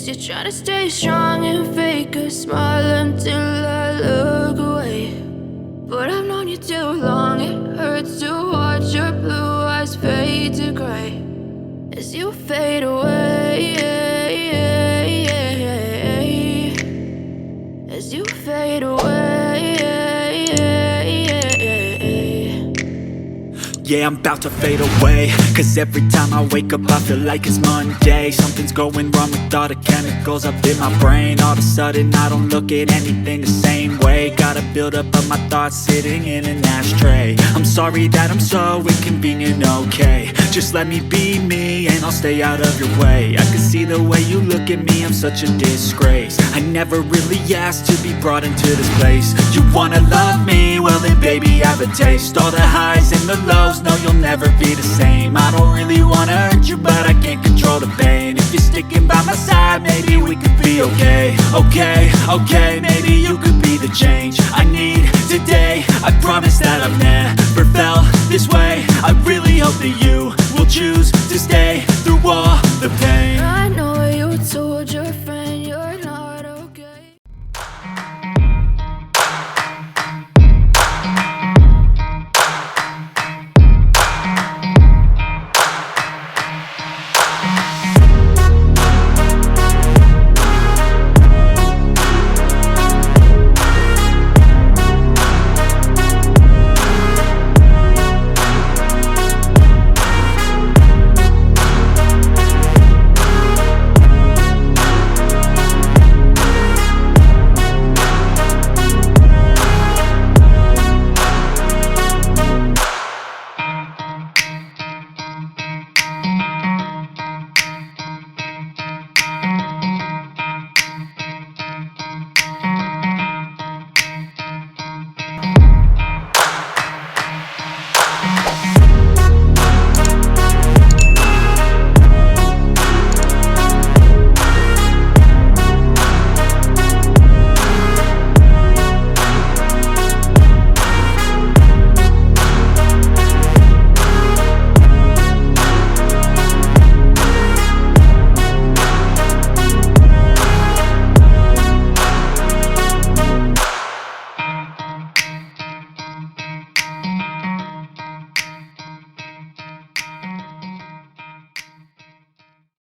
You're trying to stay strong and fake a smile until I look away. But I've known you too long, it hurts to watch your blue eyes fade to gray as you fade away, as you fade away. Yeah, I'm about to fade away, cause every time I wake up I feel like it's Monday. Something's going wrong with all the chemicals up in my brain. All of a sudden I don't look at anything the same way. Got a buildup of my thoughts sitting in an ashtray. I'm sorry that I'm so inconvenient, okay. Just let me be me and I'll stay out of your way. I can see the way you look at me, I'm such a disgrace. I never really asked to be brought into this place. You wanna love me? Well then baby have a taste. All the highs and the lows, no you'll never be the same. I don't really wanna hurt you, but I can't control the pain. If you're sticking by my side, maybe we could be okay. Okay, maybe you could be the change I need today. I promise that I've never felt this way. I really hope that you will choose